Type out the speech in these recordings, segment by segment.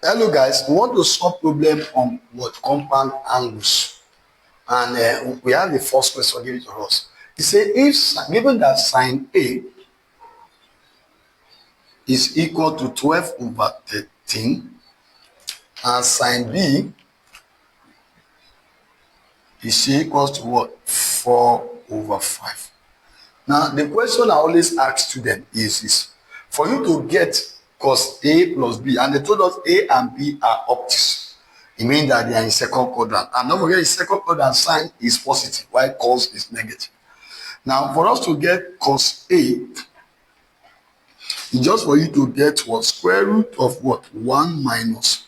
Hello guys, we want to solve problem on what compound angles, and we have the first question given to us. It says if given that sine A is equal to 12 over 13 and sine B is equal to what? 4 over 5. Now the question I always ask students is for you to get cos A plus B, and they told us A and B are opposites. It means that they are in second quadrant. And don't forget, in second quadrant, sine is positive, while cos is negative. Now, for us to get cos A, it's just for you to get what? Square root of what? 1 minus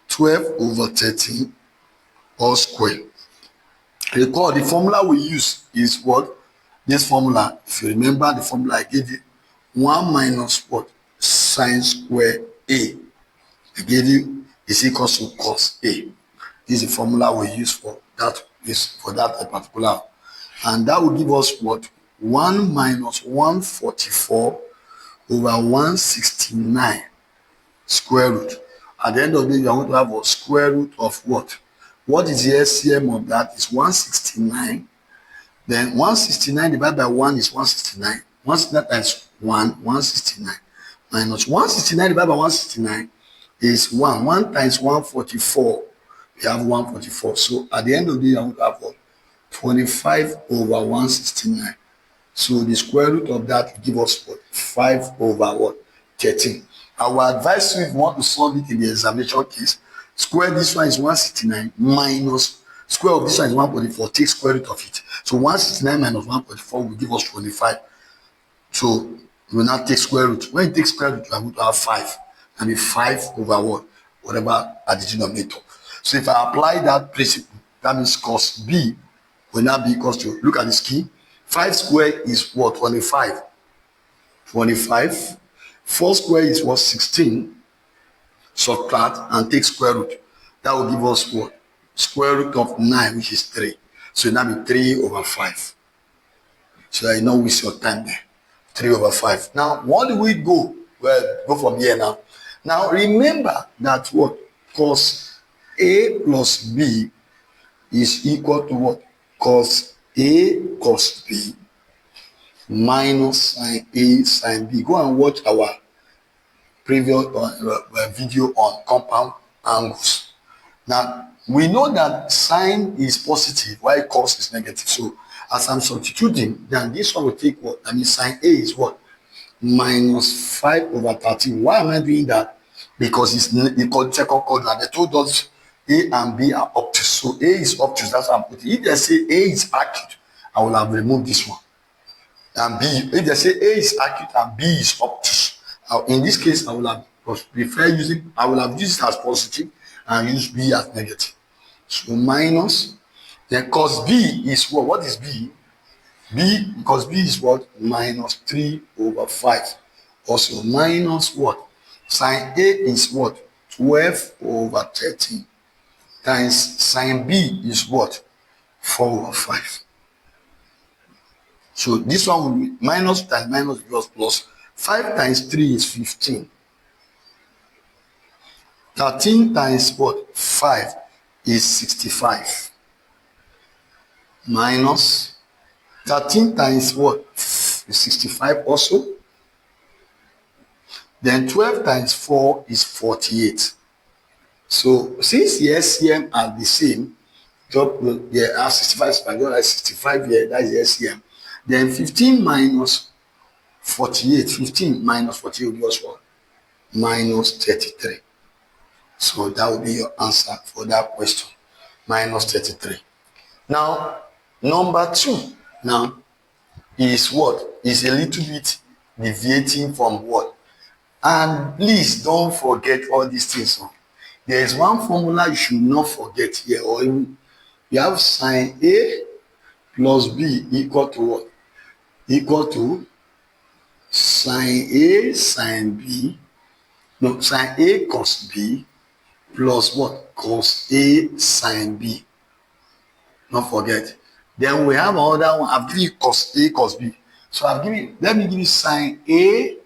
12 over 13 all square. Recall the formula we use is what? This formula, if you remember the formula I gave you, 1 minus what? Sine square A. I gave you is equal to cos A. This is the formula we use for that particular. And that will give us what? 1 minus 144 over 169 square root. At the end of the day, you are going to have a square root of what? What is the LCM of that? Is 169. Then 169 divided by 1 is 169. 169 times 1, 169. Minus 169 divided by 169 is 1. 1 times 144. We have 144. So at the end of the day, you are going to have what? 25 over 169. So the square root of that will give us what? 5 over what? 13. I will advise you if you want to solve it in the examination case, square this one is 169 minus square of this one is 144. Take square root of it. So 169 minus 144 will give us 25. So you will now take square root. When you take square root, you are going to have 5. And be 5 over what? Whatever at the denominator. So if I apply that principle, that means cos B will now be equals to, look at this key. 5 square is what? 25. 25. 4 square is what? 16. Subtract and take square root. That will give us what? Square root of 9, which is 3. So it now be 3 over 5. So that you don't waste your time there. 3 over 5. Now, what do we go? Well, go from here now. Now, remember that what? Cos A plus B is equal to what? Cos A cos B minus sine A sine B. Go and watch our previous video on compound angles. Now, we know that sine is positive while cos is negative. So, as I'm substituting, then this one will take what? I mean, sine A is what? Minus 5 over 13. Why am I doing that? Because it's called second quadrant. They told us A and B are obtuse. So A is obtuse. That's what I'm putting. If they say A is acute, I will have removed this one. And B, if they say A is acute and B is obtuse, in this case, I will have used it as positive and use B as negative. So minus, then cos B is what? What is B? Because B is what? Minus 3 over 5. Also minus what? Sine A is what? 12 over 13 times sine B is what? 4 over 5. So this one will be minus times minus plus plus. 5 times 3 is 15. 13 times what? 5 is 65. Minus 13 times what? Is 65 also. Then 12 times 4 is 48. So since the LCM are the same, drop the 65 here, that is the LCM. Then 15 minus 48, 15 minus 48 will give us what? Minus 33. So that will be your answer for that question. Minus 33. Now, number 2 now is what? Is a little bit deviating from what? And please don't forget all these things. There is one formula you should not forget here, or you have sine A plus B equal to what? Equal to sine A sine B, no, sine A cos B plus what? Cos A sine B. Don't forget. Then we have another one. I've given you cos A cos B. So let me give you sine A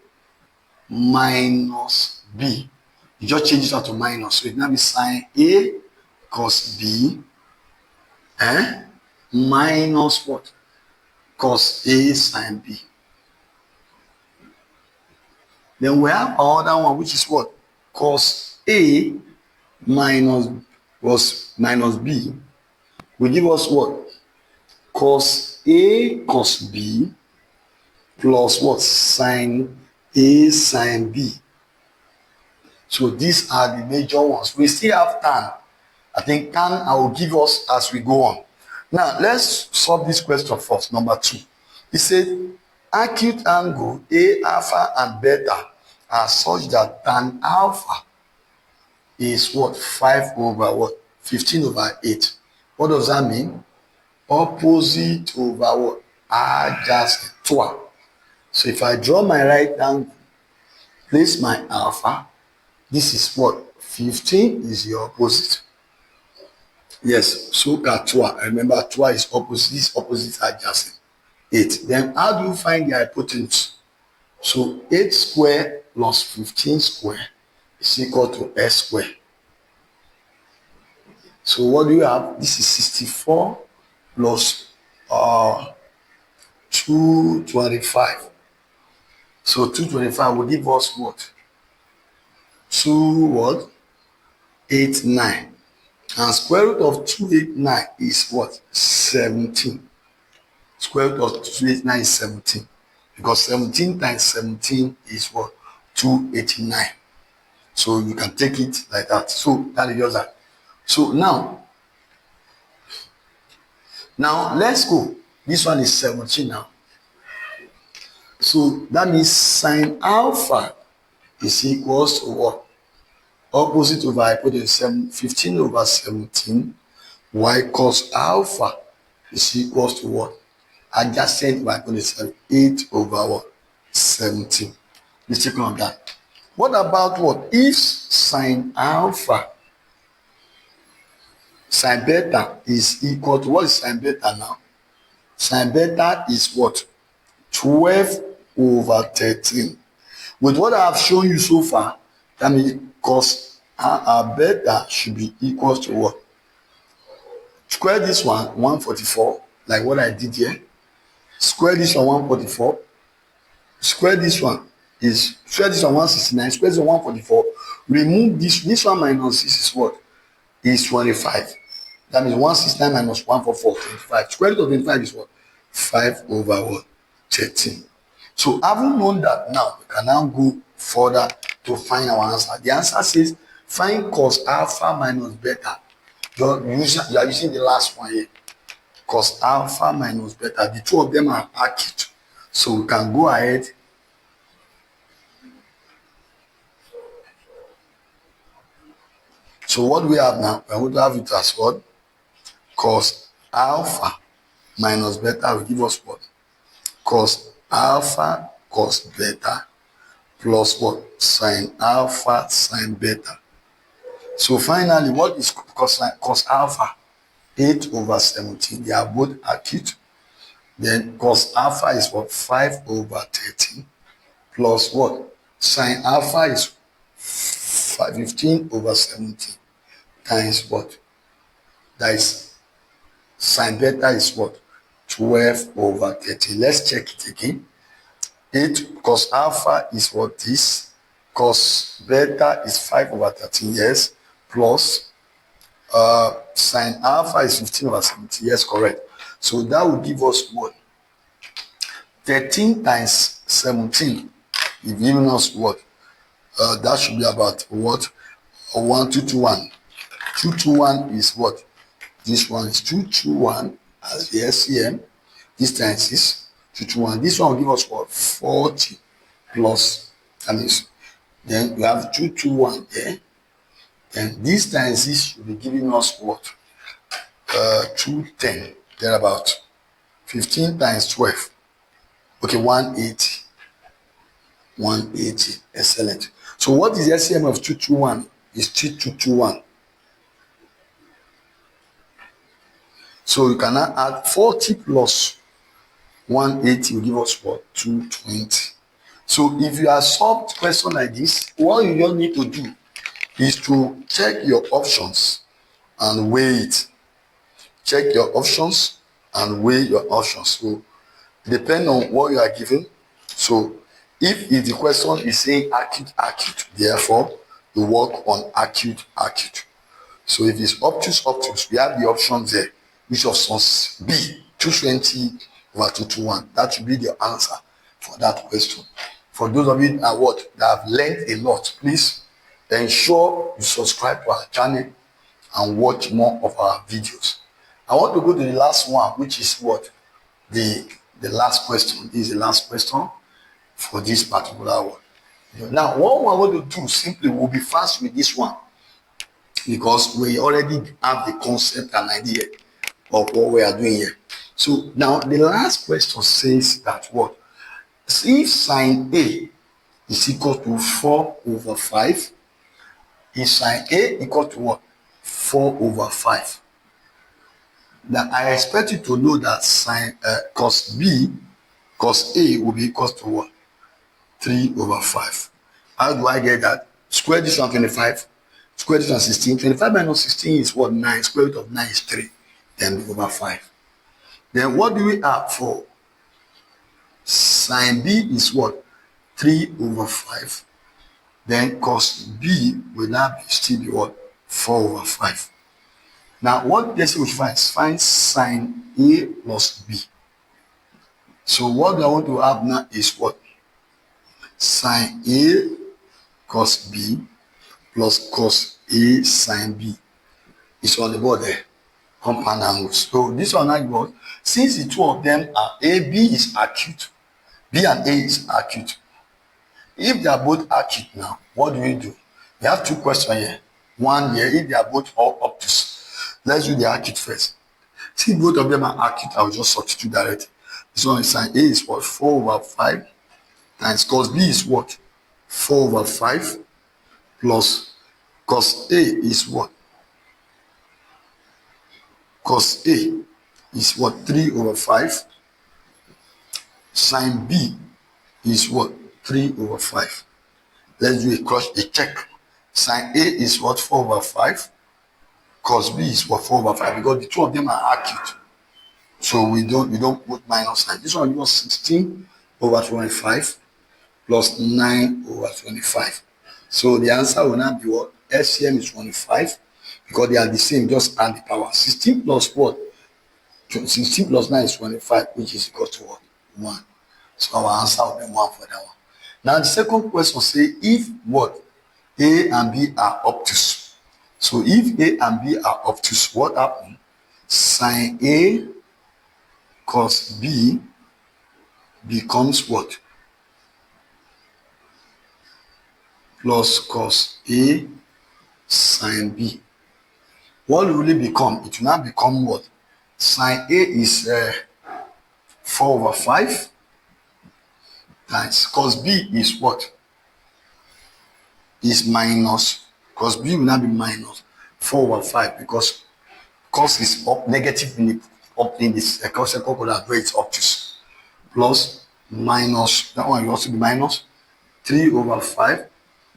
minus B You just change it out to minus. So it now be sine A cos B minus what? Cos A sine B. Then we have our other one, which is what? Cos A minus B will give us what? Cos A cos B plus what? Sine A sine B. So these are the major ones. We still have tan. I think tan I will give us as we go on. Now let's solve this question first. Number 2. It said acute angle A alpha and beta are such that tan alpha is what? 5 over what? 15 over 8. What does that mean? Opposite over what? Adjacent. So if I draw my right angle, place my alpha, this is what? 15 is the opposite. Yes, so remember, is opposite, this opposite adjacent. 8. Then how do you find the hypotenuse? So 8 square plus 15 square is equal to S square. So what do you have? This is 64 plus 225. So 225 will give us what? 289. And square root of 289 is what? 17. Square root of 289 is 17. Because 17 times 17 is what? 289. So you can take it like that. So that is just that. So now let's go. This one is 17 now. So that means sine alpha is equals to what? Opposite over hypotenuse, 15 over 17. Y cos alpha is equals to what? Adjacent over hypotenuse, 8 over what? 17. Let's take on that. What about what? If sine beta is equal to, what is sine beta now? Sine beta is what? 12 over 13. With what I have shown you so far, that means cos beta should be equal to what? Square this one, 144, like what I did here. Square this one, 144. Square this one 169. Square this one, 144. Remove this one minus this is what? Is 25. That means 169 minus 144, 25. Square root of 25 is what? 5 over what? 13. So having known that, now we can now go further to find our answer. The answer says find cos alpha minus beta. You are using the last one here. Cos alpha minus beta. The two of them are acute. So we can go ahead. So what we have now, we are going to have it as what? Cos alpha minus beta will give us what? Cos alpha cos beta plus what? Sin alpha sin beta. So finally, what is cos alpha? 8 over 17. They are both acute. Then cos alpha is what? 5 over 13 plus what? Sin alpha is 15 over 17 times what? That is sin beta is what? 12 over 13. Let's check it again. 8 cos alpha is what? This cos beta is 5 over 13, yes, plus sin alpha is 15 over 17, yes, correct. So that will give us what? 13 times 17 is giving us what? That should be about what? 1221. 221 is what? This one is 221 as the SCM. This times is 221. This one will give us what? 40 plus, that means, then we have 221 there. And this times this should be giving us what? 210, thereabout. 15 times 12. Okay, 180. 180. Excellent. So what is the SCM of 221? Is 2221. So you can now add 40 plus 180 will give us what? 220. So if you are solved question like this, what you don't need to do is to check your options and weigh it. Check your options and weigh your options. So depend on what you are given. So if the question is saying acute, therefore you work on acute. So if it's obtuse, we have the options there. Which options? B, 220 over 221. That should be the answer for that question. For those of you that have learned a lot, please ensure you subscribe to our channel and watch more of our videos. I want to go to the last one, which is what? The last question. This is the last question for this particular one. Now, what we're going to do simply, will be fast with this one because we already have the concept and idea of what we are doing here. So now the last question says that what? If sine A is equal to 4 over 5, is sine A equal to what? 4 over 5. Now I expect you to know that sine cos A will be equal to what? 3 over 5. How do I get that? Square this one 25, square this one 16. 25 minus 16 is what? 9. Square root of 9 is 3. Then over 5. Then what do we have for sine B is what? 3 over 5. Then cos B will now still be what? 4 over 5. Now what does we find? Find sine A plus B. So what I want to have now is what? Sine A cos B plus cos A sine B. It's on the board there. Compound angles. So this one now was, since the two of them are AB is acute, B and A is acute. If they are both acute now, what do? We have two questions here. One here, if they are both all obtuse. Let's do the acute first. Since both of them are acute, I will just substitute directly. This one is sine A is what? 4 over 5 times cos B is what? 4 over 5 plus cos A is what? Cos A is what? 3 over 5. Sine B is what? 3 over 5. Let's do a check. Sine A is what? 4 over 5. Cos B is what? 4 over 5. Because the two of them are acute. So we don't put minus sign. This one was 16 over 25 plus 9 over 25. So the answer will not be what? LCM is 25 because they are the same, just add the power. 16 plus what? 16 plus 9 is 25, which is equal to what? 1. So our answer will be 1 for that one. Now the second question say if what? A and B are obtuse. So if A and B are obtuse, what happens? Sine A cos B becomes what? Plus cos A sine B. What will it become? It will now become what? Sine A is 4 over 5 times cos B is what? Is minus, cos B will now be minus 4 over 5 because cos is up negative in this second quadrant where it's obtuse, plus minus, that one will also be minus 3 over 5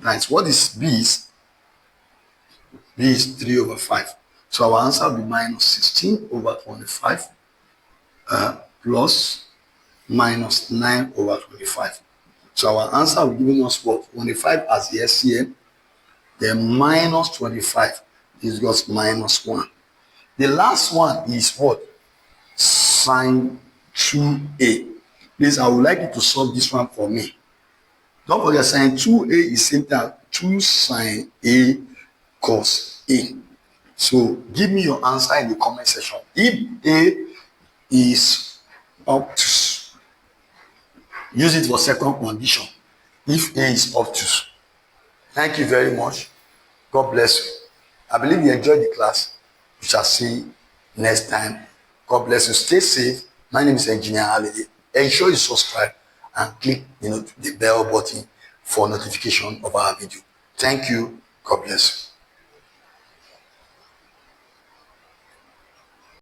times what is B is? B is 3 over 5. So our answer will be minus 16 over 25 plus minus 9 over 25. So our answer will be giving us what? 25 as the SCM, then minus 25 is just minus 1. The last one is what? Sine 2A. Please, I would like you to solve this one for me. Don't forget, sine 2A is same time 2 sine A cos A. So give me your answer in the comment section. If A is obtuse, use it for second condition. If A is obtuse. Thank you very much. God bless you. I believe you enjoyed the class. We shall see next time. God bless you. Stay safe. My name is Engineer Halide. Ensure you subscribe and click the bell button for notification of our video. Thank you. God bless you.